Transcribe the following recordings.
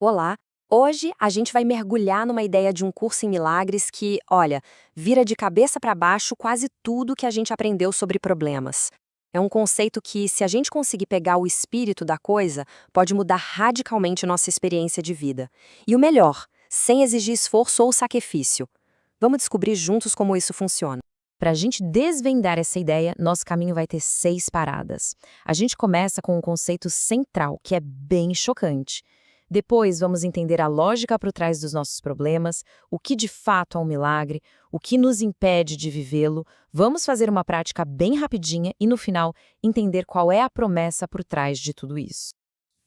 Olá! Hoje a gente vai mergulhar numa ideia de um curso em milagres que, olha, vira de cabeça para baixo quase tudo que a gente aprendeu sobre problemas. É um conceito que, se a gente conseguir pegar o espírito da coisa, pode mudar radicalmente nossa experiência de vida. E o melhor, sem exigir esforço ou sacrifício. Vamos descobrir juntos como isso funciona. Para a gente desvendar essa ideia, nosso caminho vai ter 6 paradas. A gente começa com um conceito central, que é bem chocante. Depois, vamos entender a lógica por trás dos nossos problemas, o que de fato é um milagre, o que nos impede de vivê-lo. Vamos fazer uma prática bem rapidinha e, no final, entender qual é a promessa por trás de tudo isso.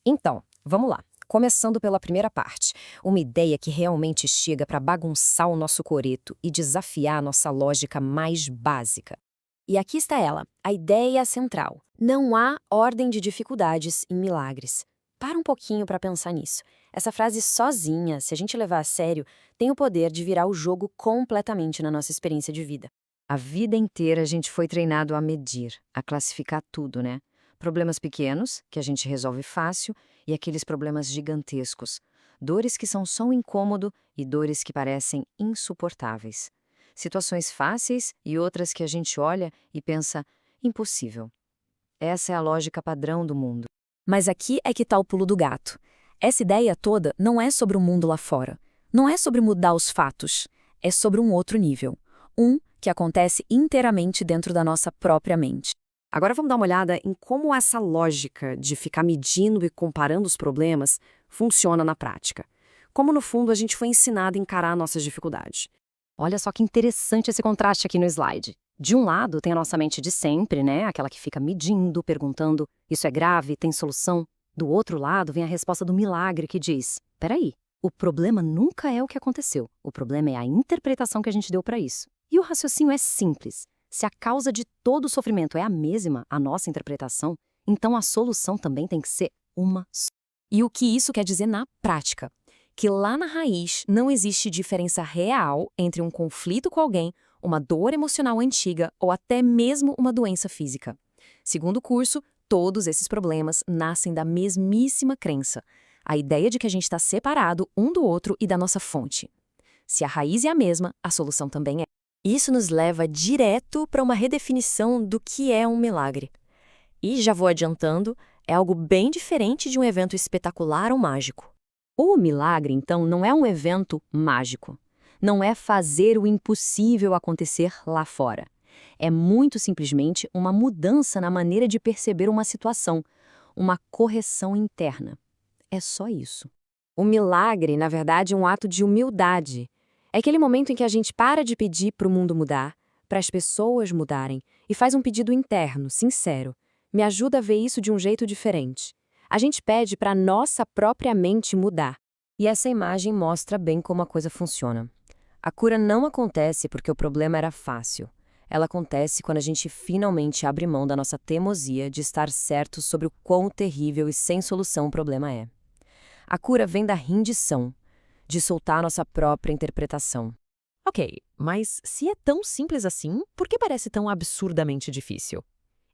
Então, vamos lá. Começando pela primeira parte, uma ideia que realmente chega para bagunçar o nosso coreto e desafiar a nossa lógica mais básica. E aqui está ela, a ideia central. Não há ordem de dificuldades em milagres. Para um pouquinho para pensar nisso. Essa frase sozinha, se a gente levar a sério, tem o poder de virar o jogo completamente na nossa experiência de vida. A vida inteira a gente foi treinado a medir, a classificar tudo, né? Problemas pequenos, que a gente resolve fácil, e aqueles problemas gigantescos. Dores que são só um incômodo e dores que parecem insuportáveis. Situações fáceis e outras que a gente olha e pensa, impossível. Essa é a lógica padrão do mundo. Mas aqui é que está o pulo do gato. Essa ideia toda não é sobre o mundo lá fora. Não é sobre mudar os fatos. É sobre um outro nível. Um que acontece inteiramente dentro da nossa própria mente. Agora vamos dar uma olhada em como essa lógica de ficar medindo e comparando os problemas funciona na prática. Como, no fundo, a gente foi ensinado a encarar nossas dificuldades. Olha só que interessante esse contraste aqui no slide. De um lado tem a nossa mente de sempre, né? Aquela que fica medindo, perguntando, isso é grave, tem solução? Do outro lado vem a resposta do milagre que diz, peraí, o problema nunca é o que aconteceu, o problema é a interpretação que a gente deu para isso. E o raciocínio é simples. Se a causa de todo o sofrimento é a mesma, a nossa interpretação, então a solução também tem que ser uma só. E o que isso quer dizer na prática? Que lá na raiz não existe diferença real entre um conflito com alguém, uma dor emocional antiga ou até mesmo uma doença física. Segundo o curso, todos esses problemas nascem da mesmíssima crença, a ideia de que a gente está separado um do outro e da nossa fonte. Se a raiz é a mesma, a solução também é. Isso nos leva direto para uma redefinição do que é um milagre. E, já vou adiantando, é algo bem diferente de um evento espetacular ou mágico. O milagre, então, não é um evento mágico. Não é fazer o impossível acontecer lá fora. É muito simplesmente uma mudança na maneira de perceber uma situação, uma correção interna. É só isso. O milagre, na verdade, é um ato de humildade. É aquele momento em que a gente para de pedir para o mundo mudar, para as pessoas mudarem, e faz um pedido interno, sincero. Me ajuda a ver isso de um jeito diferente. A gente pede para a nossa própria mente mudar. E essa imagem mostra bem como a coisa funciona. A cura não acontece porque o problema era fácil. Ela acontece quando a gente finalmente abre mão da nossa teimosia de estar certo sobre o quão terrível e sem solução o problema é. A cura vem da rendição, de soltar a nossa própria interpretação. Ok, mas se é tão simples assim, por que parece tão absurdamente difícil?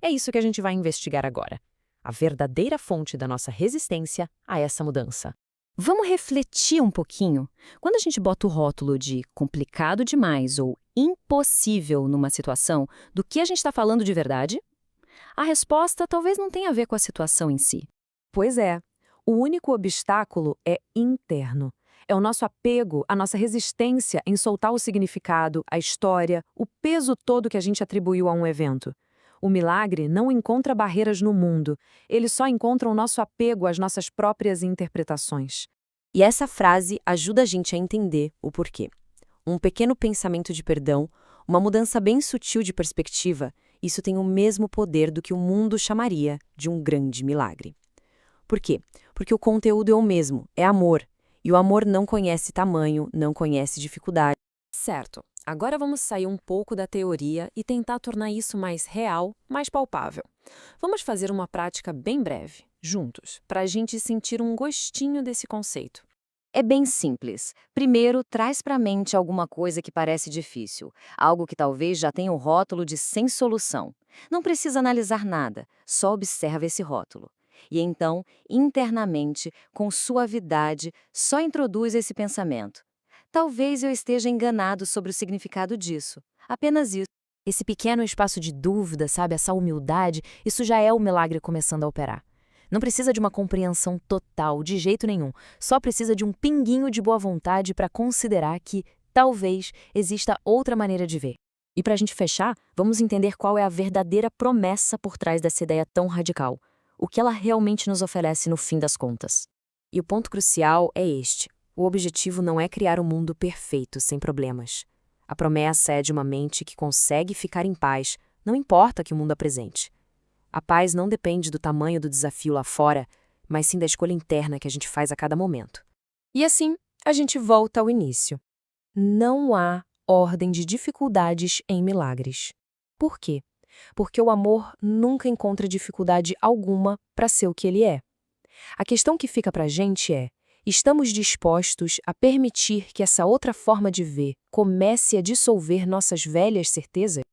É isso que a gente vai investigar agora. A verdadeira fonte da nossa resistência a essa mudança. Vamos refletir um pouquinho? Quando a gente bota o rótulo de complicado demais ou impossível numa situação, do que a gente está falando de verdade? A resposta talvez não tenha a ver com a situação em si. Pois é, o único obstáculo é interno. É o nosso apego, a nossa resistência em soltar o significado, a história, o peso todo que a gente atribuiu a um evento. O milagre não encontra barreiras no mundo, ele só encontra o nosso apego às nossas próprias interpretações. E essa frase ajuda a gente a entender o porquê. Um pequeno pensamento de perdão, uma mudança bem sutil de perspectiva, isso tem o mesmo poder do que o mundo chamaria de um grande milagre. Por quê? Porque o conteúdo é o mesmo, é amor. E o amor não conhece tamanho, não conhece dificuldade. Certo, agora vamos sair um pouco da teoria e tentar tornar isso mais real, mais palpável. Vamos fazer uma prática bem breve, juntos, para a gente sentir um gostinho desse conceito. É bem simples. Primeiro, traz para a mente alguma coisa que parece difícil, algo que talvez já tenha o rótulo de sem solução. Não precisa analisar nada, só observa esse rótulo. E então, internamente, com suavidade, só introduz esse pensamento. Talvez eu esteja enganado sobre o significado disso. Apenas isso. Esse pequeno espaço de dúvida, sabe, essa humildade, isso já é o milagre começando a operar. Não precisa de uma compreensão total, de jeito nenhum. Só precisa de um pinguinho de boa vontade para considerar que, talvez, exista outra maneira de ver. E para a gente fechar, vamos entender qual é a verdadeira promessa por trás dessa ideia tão radical. O que ela realmente nos oferece no fim das contas. E o ponto crucial é este. O objetivo não é criar um mundo perfeito, sem problemas. A promessa é de uma mente que consegue ficar em paz, não importa que o mundo apresente. A paz não depende do tamanho do desafio lá fora, mas sim da escolha interna que a gente faz a cada momento. E assim, a gente volta ao início. Não há ordem de dificuldades em milagres. Por quê? Porque o amor nunca encontra dificuldade alguma para ser o que ele é. A questão que fica para a gente é: estamos dispostos a permitir que essa outra forma de ver comece a dissolver nossas velhas certezas?